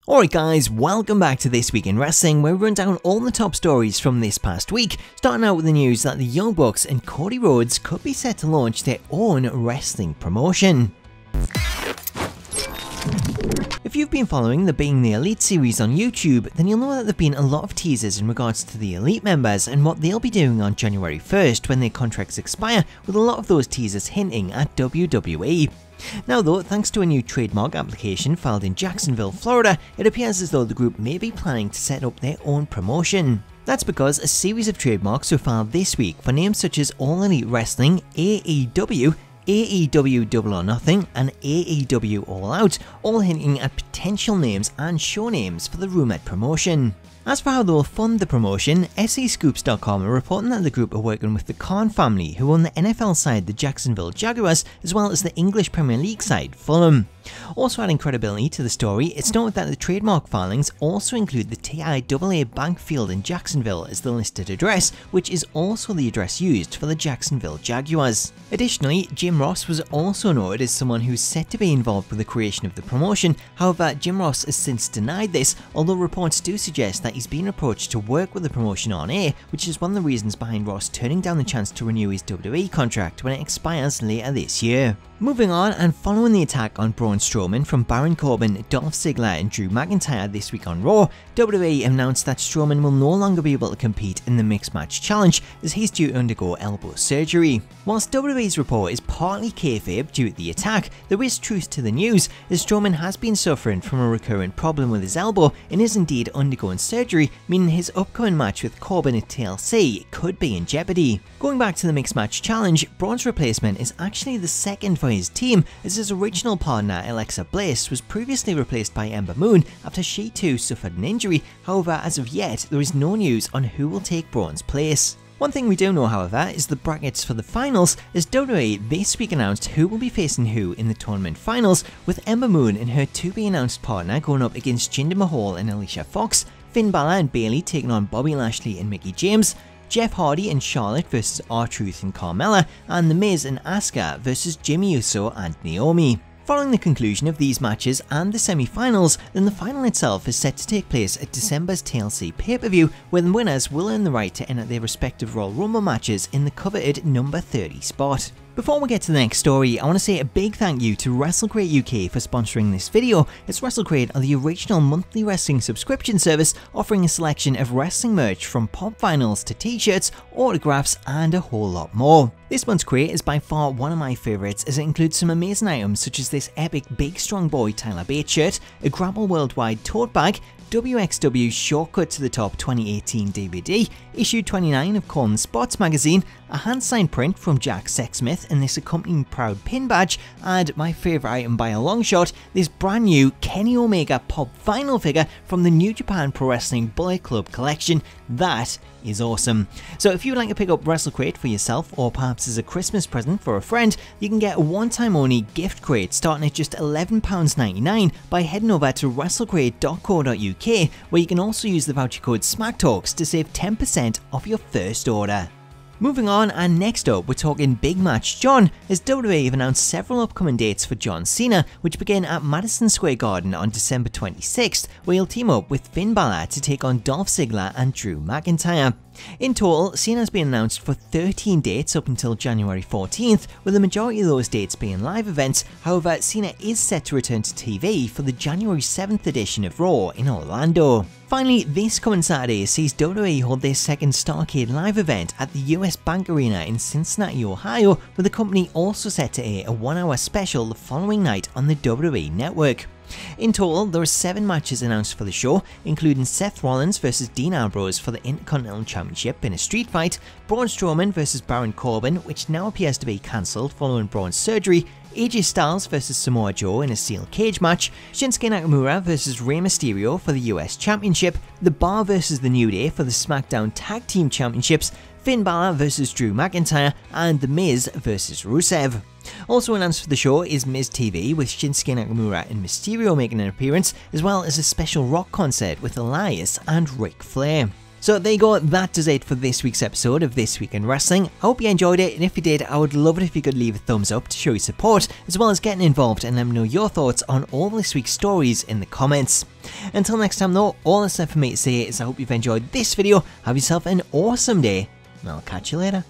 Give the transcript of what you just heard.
Alright guys, welcome back to This Week in Wrestling, where we run down all the top stories from this past week, starting out with the news that the Young Bucks and Cody Rhodes could be set to launch their own wrestling promotion. If you've been following the Being the Elite series on YouTube, then you'll know that there have been a lot of teasers in regards to the Elite members and what they'll be doing on January 1st when their contracts expire, with a lot of those teasers hinting at WWE. Now though, thanks to a new trademark application filed in Jacksonville, Florida, it appears as though the group may be planning to set up their own promotion. That's because a series of trademarks were filed this week for names such as All Elite Wrestling, AEW, AEW Double or Nothing, and AEW All Out, all hinting at potential names and show names for the rumoured promotion. As for how they'll fund the promotion, SCScoops.com are reporting that the group are working with the Khan family, who own the NFL side the Jacksonville Jaguars, as well as the English Premier League side Fulham. Also adding credibility to the story, it's noted that the trademark filings also include the TIAA Bank Field in Jacksonville as the listed address, which is also the address used for the Jacksonville Jaguars. Additionally, Jim Ross was also noted as someone who's set to be involved with the creation of the promotion. However, Jim Ross has since denied this, although reports do suggest that he's been approached to work with the promotion on air, which is one of the reasons behind Ross turning down the chance to renew his WWE contract when it expires later this year. Moving on, and following the attack on Braun Strowman from Baron Corbin, Dolph Ziggler and Drew McIntyre this week on Raw, WWE announced that Strowman will no longer be able to compete in the Mixed Match Challenge as he's due to undergo elbow surgery. Whilst WWE's report is partly kayfabe due to the attack, there is truth to the news, as Strowman has been suffering from a recurrent problem with his elbow and is indeed undergoing surgery, meaning his upcoming match with Corbin at TLC could be in jeopardy. Going back to the Mixed Match Challenge, Braun's replacement is actually the second for his team, as his original partner Alexa Bliss was previously replaced by Ember Moon after she too suffered an injury. However, as of yet, there is no news on who will take Braun's place. One thing we do know, however, is the brackets for the finals, as WWE this week announced who will be facing who in the tournament finals, with Ember Moon and her to-be-announced partner going up against Jinder Mahal and Alicia Fox, Finn Balor and Bayley taking on Bobby Lashley and Mickie James, Jeff Hardy and Charlotte versus R-Truth and Carmella, and The Miz and Asuka versus Jimmy Uso and Naomi. Following the conclusion of these matches and the semi-finals, then the final itself is set to take place at December's TLC pay-per-view, where the winners will earn the right to enter their respective Royal Rumble matches in the coveted number 30 spot. Before we get to the next story, I want to say a big thank you to WrestleCrate UK for sponsoring this video, as WrestleCrate are the original monthly wrestling subscription service offering a selection of wrestling merch from pop vinyls to t-shirts, autographs and a whole lot more. This month's crate is by far one of my favourites, as it includes some amazing items such as this epic Big Strong Boy Tyler Bate shirt, a Grapple Worldwide tote bag, WXW Shortcut to the Top 2018 DVD, issue 29 of Colin Sports magazine, a hand-signed print from Jack Sexsmith and this accompanying proud pin badge, and my favourite item by a long shot, this brand new Kenny Omega pop vinyl figure from the New Japan Pro Wrestling Bullet Club collection. That is awesome. So if you'd like to pick up WrestleCrate for yourself, or perhaps as a Christmas present for a friend, you can get a one-time only gift crate starting at just £11.99 by heading over to WrestleCrate.co.uk, where you can also use the voucher code Smacktalks to save 10% off your first order. Moving on, and next up we're talking Big Match John, as WWE have announced several upcoming dates for John Cena, which begin at Madison Square Garden on December 26th, where he'll team up with Finn Balor to take on Dolph Ziggler and Drew McIntyre. In total, Cena has been announced for 13 dates up until January 14th, with the majority of those dates being live events. However, Cena is set to return to TV for the January 7th edition of Raw in Orlando. Finally, this coming Saturday sees WWE hold their second Starrcade live event at the US Bank Arena in Cincinnati, Ohio, with the company also set to air a 1-hour special the following night on the WWE Network. In total, there are 7 matches announced for the show, including Seth Rollins vs Dean Ambrose for the Intercontinental Championship in a street fight, Braun Strowman vs Baron Corbin, which now appears to be cancelled following Braun's surgery, AJ Styles vs Samoa Joe in a steel cage match, Shinsuke Nakamura vs Rey Mysterio for the US Championship, The Bar vs The New Day for the SmackDown Tag Team Championships, Finn Balor vs Drew McIntyre, and The Miz vs Rusev. Also announced for the show is Miz TV, with Shinsuke Nakamura and Mysterio making an appearance, as well as a special rock concert with Elias and Ric Flair. So there you go, that does it for this week's episode of This Week in Wrestling. I hope you enjoyed it, and if you did, I would love it if you could leave a thumbs up to show your support, as well as getting involved and let me know your thoughts on all this week's stories in the comments. Until next time though, all that's left for me to say is I hope you've enjoyed this video, have yourself an awesome day, and I'll catch you later.